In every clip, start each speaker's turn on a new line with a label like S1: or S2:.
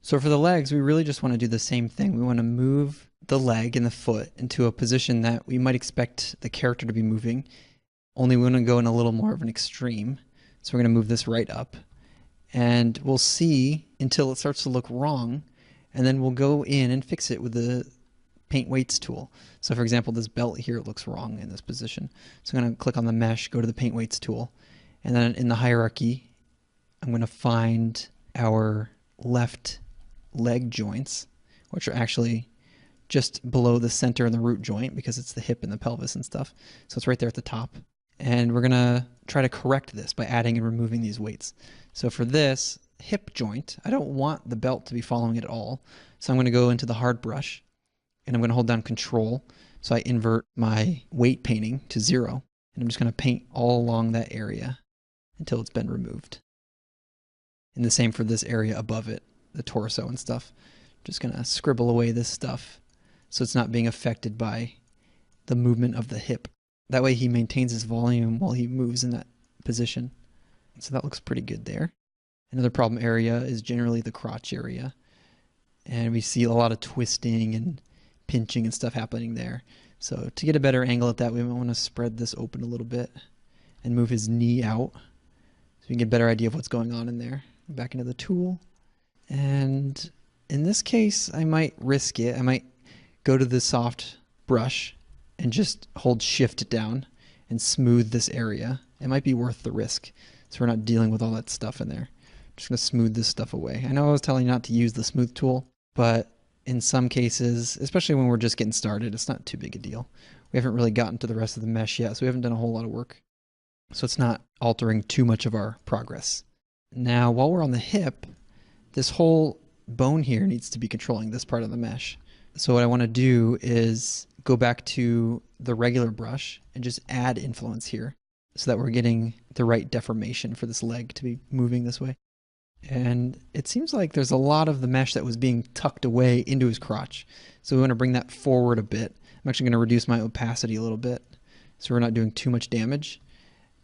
S1: So for the legs, we really just want to do the same thing. We want to move the leg and the foot into a position that we might expect the character to be moving, only we want to go in a little more of an extreme. So we're going to move this right up, and we'll see until it starts to look wrong, and then we'll go in and fix it with the paint weights tool. So for example, this belt here looks wrong in this position. So I'm going to click on the mesh, go to the paint weights tool, and then in the hierarchy, I'm going to find our left leg joints, which are actually just below the center and the root joint because it's the hip and the pelvis and stuff. So it's right there at the top. And we're going to try to correct this by adding and removing these weights. So for this hip joint, I don't want the belt to be following it at all. So I'm going to go into the hard brush and I'm going to hold down Control. So I invert my weight painting to 0. And I'm just going to paint all along that area until it's been removed. And the same for this area above it, the torso and stuff. Just going to scribble away this stuff so it's not being affected by the movement of the hip. That way he maintains his volume while he moves in that position. So that looks pretty good there. Another problem area is generally the crotch area. And we see a lot of twisting and pinching and stuff happening there. So to get a better angle at that, we might want to spread this open a little bit and move his knee out so we can get a better idea of what's going on in there. Back into the tool. And in this case, I might risk it. I might go to the soft brush and just hold Shift down and smooth this area. It might be worth the risk, so we're not dealing with all that stuff in there. I'm just going to smooth this stuff away. I know I was telling you not to use the smooth tool, but in some cases, especially when we're just getting started, it's not too big a deal. We haven't really gotten to the rest of the mesh yet, so we haven't done a whole lot of work. So it's not altering too much of our progress. Now, while we're on the hip, this whole bone here needs to be controlling this part of the mesh. So what I want to do is go back to the regular brush and just add influence here so that we're getting the right deformation for this leg to be moving this way. And it seems like there's a lot of the mesh that was being tucked away into his crotch. So we want to bring that forward a bit. I'm actually going to reduce my opacity a little bit so we're not doing too much damage.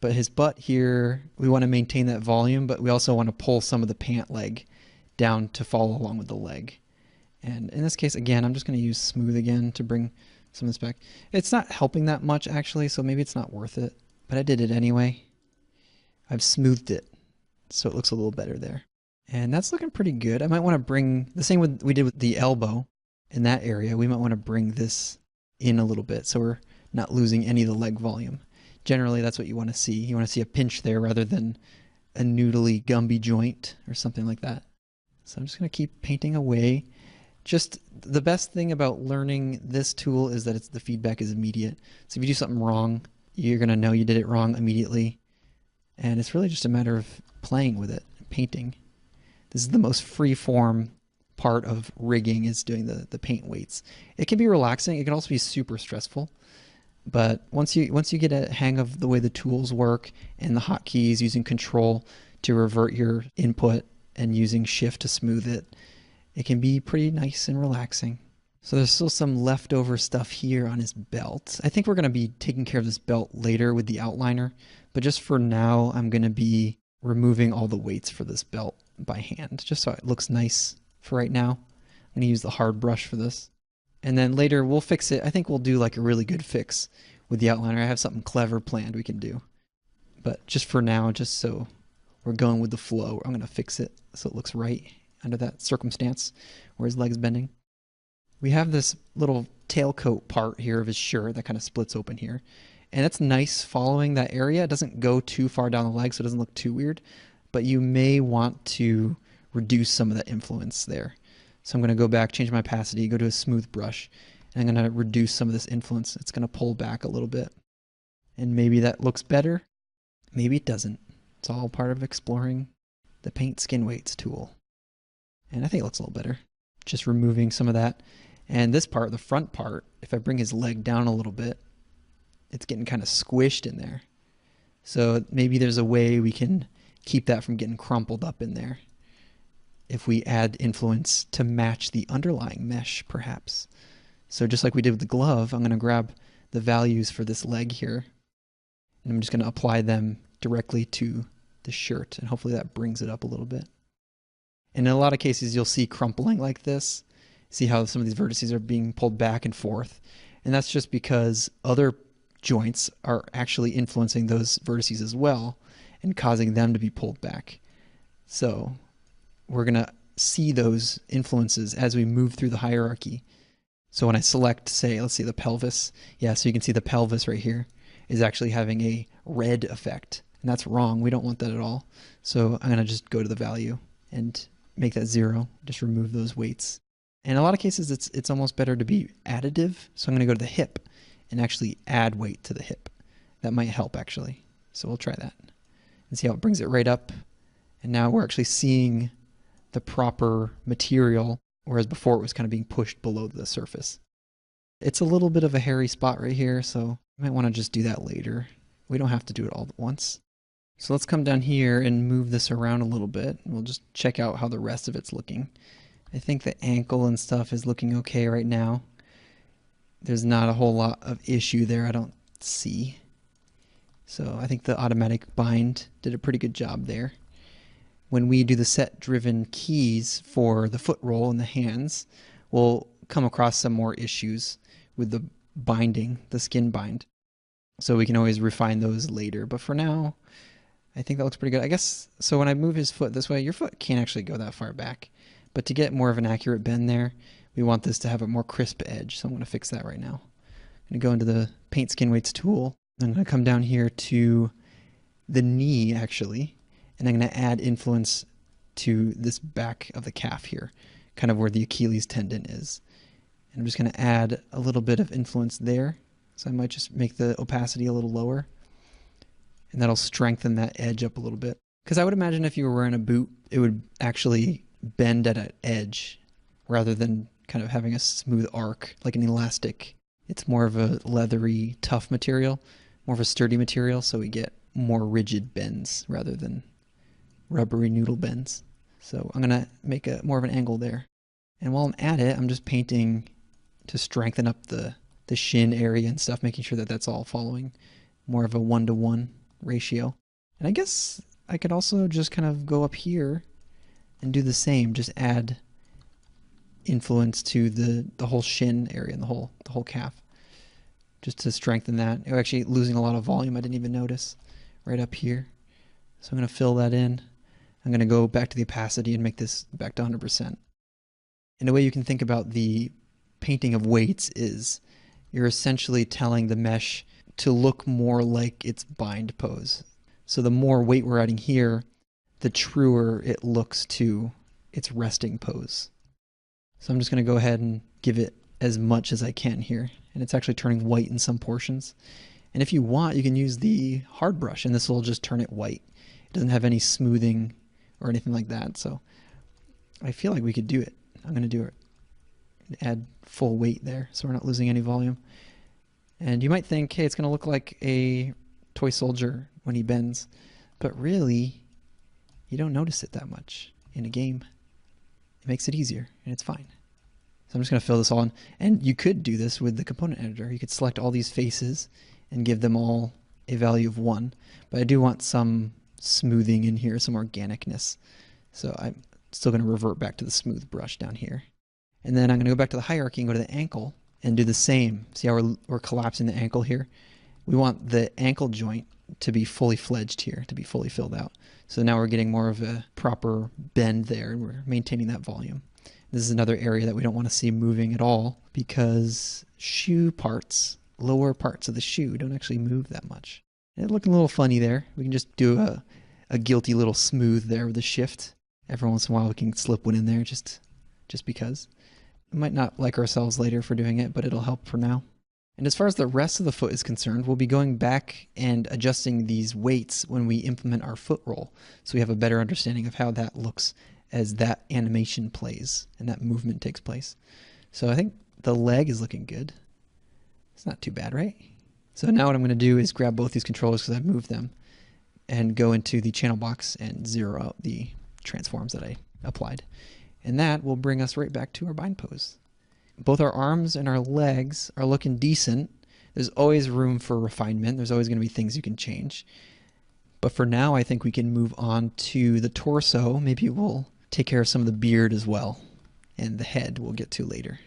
S1: But his butt here, we want to maintain that volume, but we also want to pull some of the pant leg down to follow along with the leg. And in this case, again, I'm just going to use smooth again to bring some of this back. It's not helping that much, actually, so maybe it's not worth it. But I did it anyway. I've smoothed it, so it looks a little better there. And that's looking pretty good. I might want to bring, the same with we did with the elbow in that area, we might want to bring this in a little bit so we're not losing any of the leg volume. Generally, that's what you want to see. You want to see a pinch there rather than a noodly Gumby joint or something like that. So I'm just going to keep painting away. Just the best thing about learning this tool is that the feedback is immediate. So if you do something wrong, you're going to know you did it wrong immediately. And it's really just a matter of playing with it, painting. This is the most free-form part of rigging, is doing the paint weights. It can be relaxing. It can also be super stressful. But once you get a hang of the way the tools work and the hotkeys, using Control to revert your input and using Shift to smooth it, it can be pretty nice and relaxing. So there's still some leftover stuff here on his belt. I think we're going to be taking care of this belt later with the outliner, but just for now, I'm going to be removing all the weights for this belt by hand, just so it looks nice for right now. I'm going to use the hard brush for this. And then later we'll fix it. I think we'll do like a really good fix with the outliner. I have something clever planned we can do. But just for now, just so we're going with the flow, I'm going to fix it so it looks right under that circumstance where his leg's bending. We have this little tailcoat part here of his shirt that kind of splits open here. And it's nice following that area. It doesn't go too far down the leg so it doesn't look too weird. But you may want to reduce some of that influence there. So I'm going to go back, change my opacity, go to a smooth brush, and I'm going to reduce some of this influence. It's going to pull back a little bit. And maybe that looks better. Maybe it doesn't. It's all part of exploring the Paint Skin Weights tool. And I think it looks a little better. Just removing some of that. And this part, the front part, if I bring his leg down a little bit, it's getting kind of squished in there. So maybe there's a way we can keep that from getting crumpled up in there if we add influence to match the underlying mesh, perhaps. So just like we did with the glove, I'm going to grab the values for this leg here, and I'm just going to apply them directly to the shirt, and hopefully that brings it up a little bit. And in a lot of cases, you'll see crumpling like this. See how some of these vertices are being pulled back and forth. And that's just because other joints are actually influencing those vertices as well and causing them to be pulled back. So we're going to see those influences as we move through the hierarchy. So when I select, say, let's see the pelvis. Yeah, so you can see the pelvis right here is actually having a red effect. And that's wrong. We don't want that at all. So I'm going to just go to the value and make that 0. Just remove those weights. In a lot of cases, it's almost better to be additive. So I'm going to go to the hip and actually add weight to the hip. That might help, actually. So we'll try that and see how it brings it right up. And now we're actually seeing the proper material, whereas before it was kind of being pushed below the surface. It's a little bit of a hairy spot right here, so you might want to just do that later. We don't have to do it all at once. So let's come down here and move this around a little bit. We'll just check out how the rest of it's looking. I think the ankle and stuff is looking okay right now. There's not a whole lot of issue there, I don't see. So I think the automatic bind did a pretty good job there. When we do the set-driven keys for the foot roll and the hands, we'll come across some more issues with the binding, the skin bind. So we can always refine those later. But for now, I think that looks pretty good. I guess, so when I move his foot this way, your foot can't actually go that far back. But to get more of an accurate bend there, we want this to have a more crisp edge. So I'm going to fix that right now. I'm going to go into the Paint Skin Weights tool. I'm going to come down here to the knee, actually. And I'm going to add influence to this back of the calf here, kind of where the Achilles tendon is. And I'm just going to add a little bit of influence there. So I might just make the opacity a little lower. And that'll strengthen that edge up a little bit. Because I would imagine if you were wearing a boot, it would actually bend at an edge rather than kind of having a smooth arc like an elastic. It's more of a leathery, tough material, more of a sturdy material, so we get more rigid bends rather than rubbery noodle bends. So I'm going to make a more of an angle there. And while I'm at it, I'm just painting to strengthen up the shin area and stuff, making sure that that's all following more of a 1-to-1 ratio. And I guess I could also just kind of go up here and do the same, just add influence to the whole shin area and the whole calf, just to strengthen that. We're actually losing a lot of volume, I didn't even notice, right up here. So I'm going to fill that in. I'm going to go back to the opacity and make this back to 100%. And the way you can think about the painting of weights is you're essentially telling the mesh to look more like its bind pose. So the more weight we're adding here, the truer it looks to its resting pose. So I'm just going to go ahead and give it as much as I can here. And it's actually turning white in some portions. And if you want, you can use the hard brush and this will just turn it white. It doesn't have any smoothing or anything like that. So I feel like we could do it. I'm going to do it. Add full weight there so we're not losing any volume. And you might think, hey, it's going to look like a toy soldier when he bends. But really, you don't notice it that much in a game. It makes it easier and it's fine. So I'm just going to fill this all in. And you could do this with the component editor. You could select all these faces and give them all a value of 1. But I do want some smoothing in here, some organicness. So I'm still going to revert back to the smooth brush down here. And then I'm going to go back to the hierarchy and go to the ankle and do the same. See how we're collapsing the ankle here? We want the ankle joint to be fully fledged here, to be fully filled out. So now we're getting more of a proper bend there, and we're maintaining that volume. This is another area that we don't want to see moving at all because shoe parts, lower parts of the shoe don't actually move that much. It's looking a little funny there. We can just do a guilty little smooth there with a shift. Every once in a while we can slip one in there just because. We might not like ourselves later for doing it, but it'll help for now. And as far as the rest of the foot is concerned, we'll be going back and adjusting these weights when we implement our foot roll. So we have a better understanding of how that looks as that animation plays and that movement takes place. So I think the leg is looking good. It's not too bad, right? So now what I'm going to do is grab both these controllers because I've moved them and go into the channel box and zero out the transforms that I applied. And that will bring us right back to our bind pose. Both our arms and our legs are looking decent. There's always room for refinement. There's always going to be things you can change. But for now, I think we can move on to the torso. Maybe we'll take care of some of the beard as well, and the head we'll get to later.